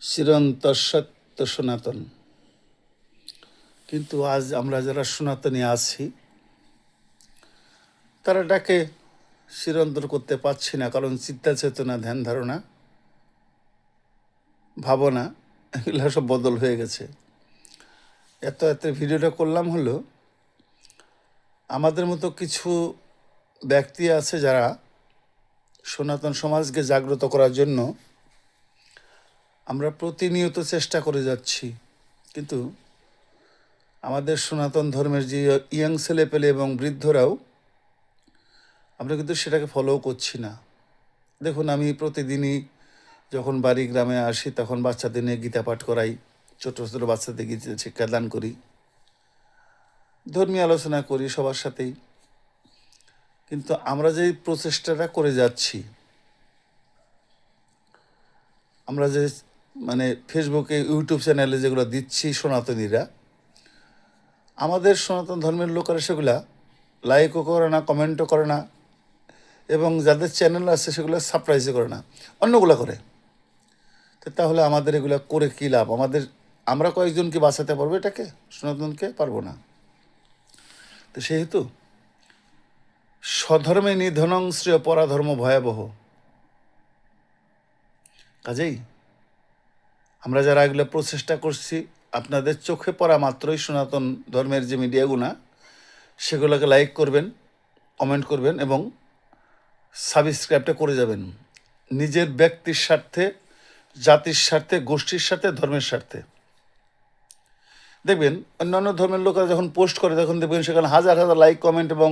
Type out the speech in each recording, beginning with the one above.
চিরন্তর সত্য সনাতন। কিন্তু আজ আমরা যারা সনাতনী আছি তারা এটাকে চিরন্তর করতে পারছি না, কারণ চিন্তা চেতনা, ধ্যান ধারণা, ভাবনা এগুলো সব বদল হয়ে গেছে। এত ভিডিওটা করলাম হলো আমাদের মতো কিছু ব্যক্তি আছে যারা সনাতন সমাজকে জাগ্রত করার জন্য আমরা প্রতিনিয়ত চেষ্টা করে যাচ্ছি, কিন্তু আমাদের সনাতন ধর্মের যে ইয়াং ছেলেপেলে এবং বৃদ্ধরাও আমরা কিন্তু সেটাকে ফলো করছি না। দেখুন, আমি প্রতিদিনই যখন বাড়ি গ্রামে আসি তখন বাচ্চাদের নিয়ে গীতা পাঠ করাই, ছোটো ছোটো বাচ্চাদের গীতা শিক্ষাদান করি, ধর্মীয় আলোচনা করি সবার সাথেই। কিন্তু আমরা যে প্রচেষ্টাটা করে যাচ্ছি, আমরা যে ফেসবুকে, ইউটিউব চ্যানেলে যেগুলো দিচ্ছি সনাতনীরা, আমাদের সনাতন ধর্মের লোকেরা সেগুলা লাইকও করে না, কমেন্টও করে না, এবং যাদের চ্যানেল আছে সেগুলো সারপ্রাইজও করে না, অন্যগুলো করে। তো তাহলে আমাদের এগুলো করে কী লাভ? আমরা কয়েকজনকে বাঁচাতে পারবো এটাকে? সনাতনকে পারবো না। তো সেহেতু স্বধর্মে নিধনং শ্রেয়, পরাধর্ম ভয়াবহ। কাজেই আমরা যারা এগুলো প্রচেষ্টা করছি, আপনাদের চোখে পড়া মাত্রই সনাতন ধর্মের যে মিডিয়াগুলো সেগুলোকে লাইক করবেন, কমেন্ট করবেন এবং সাবস্ক্রাইবটা করে যাবেন, নিজের ব্যক্তির স্বার্থে, জাতির স্বার্থে, গোষ্ঠীর স্বার্থে, ধর্মের স্বার্থে। দেখবেন অন্যান্য ধর্মের লোকেরা যখন পোস্ট করে তখন দেখবেন সেখানে হাজার হাজার লাইক, কমেন্ট এবং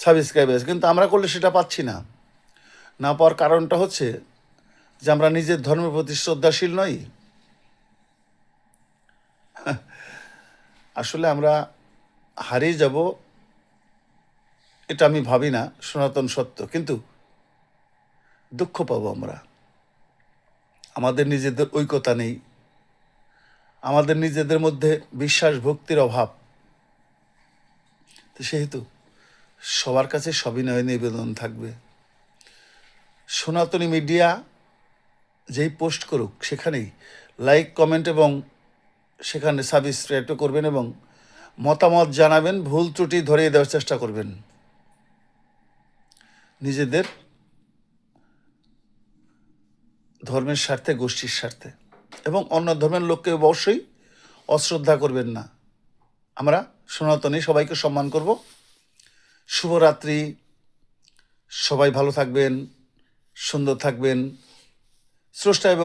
সাবস্ক্রাইব আছে, কিন্তু আমরা করলে সেটা পাচ্ছি না। না পাওয়ার কারণটা হচ্ছে যে আমরা নিজের ধর্মের প্রতি শ্রদ্ধাশীল নই। আসলে আমরা হারিয়ে যাব এটা আমি ভাবি না, সনাতন সত্য। কিন্তু দুঃখ পাবো আমরা, আমাদের নিজেদের ঐক্যতা নেই, আমাদের নিজেদের মধ্যে বিশ্বাস ভক্তির অভাব। তো সেহেতু সবার কাছে সবিনয় নিবেদন থাকবে, সনাতনী মিডিয়া যেই পোস্ট করুক সেখানেই লাইক, কমেন্ট এবং সেখানে সাবস্ক্রাইব করবেন এবং মতামত জানাবেন, ভুল ত্রুটি ধরিয়ে দেওয়ার চেষ্টা করবেন নিজেদের ধর্মের স্বার্থে, গোষ্ঠীর স্বার্থে। এবং অন্য ধর্মের লোককে অবশ্যই অশ্রদ্ধা করবেন না। আমরা সনাতনী সবাইকে সম্মান করব। শুভরাত্রি, সবাই ভালো থাকবেন, সুন্দর থাকবেন। স্রষ্টা এবং